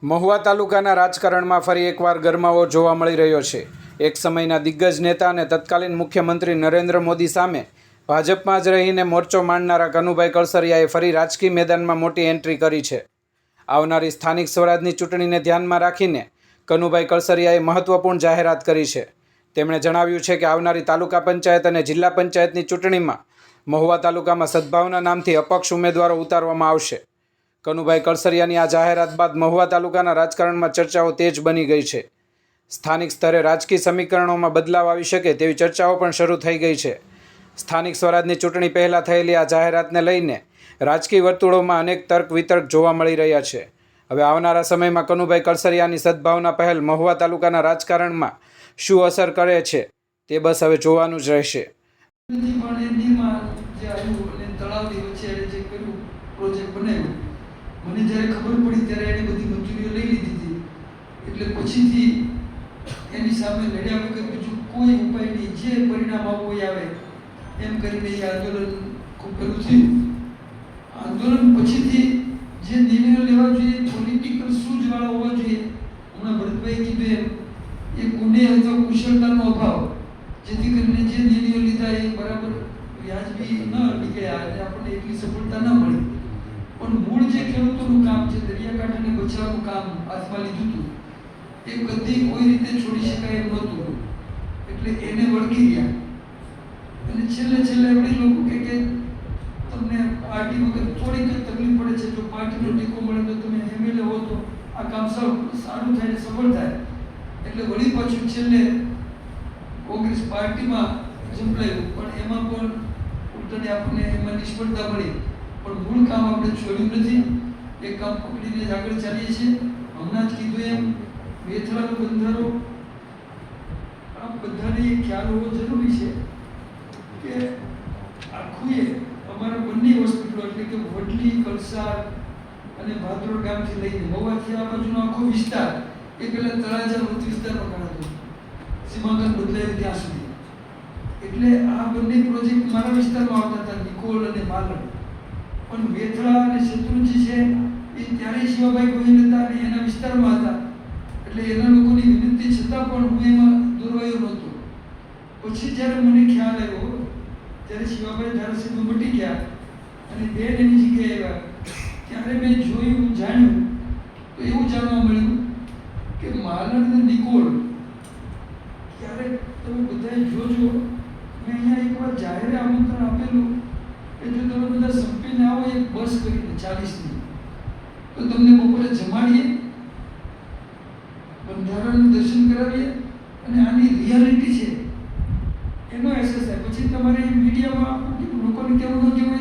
મહુવા તાલુકાના રાજકારણમાં ફરી એકવાર ગરમાવો જોવા મળી રહ્યો છે। એક સમયના દિગ્ગજ નેતા અને તત્કાલીન મુખ્યમંત્રી નરેન્દ્ર મોદી સામે ભાજપમાં જ રહીને મોરચો માંડનારા કનુભાઈ કળસરિયાએ ફરી રાજકીય મેદાનમાં મોટી એન્ટ્રી કરી છે। આવનારી સ્થાનિક સ્વરાજની ચૂંટણીને ધ્યાનમાં રાખીને કનુભાઈ કળસરિયાએ મહત્વપૂર્ણ જાહેરાત કરી છે। તેમણે જણાવ્યું છે કે આવનારી તાલુકા પંચાયત અને જિલ્લા પંચાયતની ચૂંટણીમાં મહુવા તાલુકામાં સદભાવના નામથી અપક્ષ ઉમેદવારો ઉતારવામાં આવશે। કનુભાઈ કળસરિયાની આ જાહેરાત બાદ મહુવા તાલુકાના રાજકારણમાં ચર્ચાઓ તેજ બની ગઈ છે। સ્થાનિક સ્તરે રાજકીય સમીકરણોમાં બદલાવ આવી શકે તેવી ચર્ચાઓ પણ શરૂ થઈ ગઈ છે। સ્થાનિક સ્વરાજની ચૂંટણી પહેલાં થયેલી આ જાહેરાતને લઈને રાજકીય વર્તુળોમાં અનેક તર્ક વિતર્ક જોવા મળી રહ્યા છે। હવે આવનારા સમયમાં કનુભાઈ કળસરિયાની સદભાવના પહેલ મહુવા તાલુકાના રાજકારણમાં શું અસર કરે છે તે બસ હવે જોવાનું જ રહેશે। મને જ્યારે ખબર પડી ત્યારે એની બધી મંજૂરીઓ લઈ લીધી હતી, એટલે પછીથી એની સામે લડ્યા વગર બીજું કોઈ ઉપાય નહીં, જે પરિણામ આવવું આવે એમ કરીને એ આંદોલન ખૂબ પેલું થયું। આંદોલન પછીથી જે નિર્ણયો લેવા જોઈએ, પોલિટિકલ સૂઝવાળા હોવા જોઈએ, હમણાં ભરતભાઈ કીધું એમ એ ગુને અથવા કુશળતાનો અભાવ, જેથી કરીને જે નિર્ણયો લીધા એ બરાબર વ્યાજબી ન નીકળ્યા અને આપણને એટલી સફળતા ન મળી। પણ મૂળ જે ખેડૂતોનું કામ છે, દરિયાકાંઠાને બચાવવાનું કામ હાથમાં લીધું હતું, એ કદી કોઈ રીતે છોડી શકાય એમ નહોતું, એટલે એને વળગી ગયા। અને છેલ્લે એવડે લોકો કે તમને પાર્ટી વગર થોડીક જ તકલીફ પડે છે, જો પાર્ટીનો ટેકો મળે તો તમે એમએલએ હો તો આ કામ સારું થાય, સફળ થાય। એટલે વળી પાછું છેલ્લે કોંગ્રેસ પાર્ટીમાં ઝંપલાયું, પણ એમાં પણ ઉલટાને આપણને એમાં નિષ્ફળતા મળી। પણ મૂળ કામ આપણે છોડ્યું નથી, એ કામ પકડીને જ આગળ ચાલીએ છીએ। હમણાં જ કીધું એમ વેથળાનો બંધારો આ બધાને એ ખ્યાલ હોવો જરૂરી છે કે આખું એ અમારા બંને હોસ્પિટલો એટલે કે વડલી, કળસાર અને ભાદરોડ ગામથી લઈને મહુવાથી આ બાજુનો આખો વિસ્તાર એ પહેલાં તળાજા વૃત્ત વિસ્તારમાં ગણાતો, સીમાંકન બદલાયું ત્યાં સુધી। એટલે આ બંને પ્રોજેક્ટ મારા વિસ્તારમાં આવતા હતા, નિકોલ અને માલણ। પણ વેથળા અને શત્રુંજી છે એ ત્યારે શિવાભાઈ ગોહિલ હતા અને એના વિસ્તારમાં હતા, એટલે એના લોકોની વિનંતી છતાં પણ હું એમાં દોરવાયો નહોતો। પછી જ્યારે મને ખ્યાલ આવ્યો, ત્યારે શિવાભાઈ ધારાસભ્ય મટી ગયા અને બેન એની જગ્યાએ આવ્યા, ત્યારે મેં જોયું, જાણ્યું તો એવું જાણવા મળ્યું કે માલણ અને નિકોલ ક્યારેક તમે બધાએ જોજો, મેં અહીંયા એકવાર જાહેર આમંત્રણ આપેલું કે જો તમે બધા સંપીને આવો એક બસ કરીને 40ની, તો તમને બપોરે જમાડીએ, બંધારણનું દર્શન કરાવીએ અને આની રિયાલિટી છે એનો અહેસાસ થાય। પછી તમારે મીડિયામાં લોકોને કેવું ન કેવું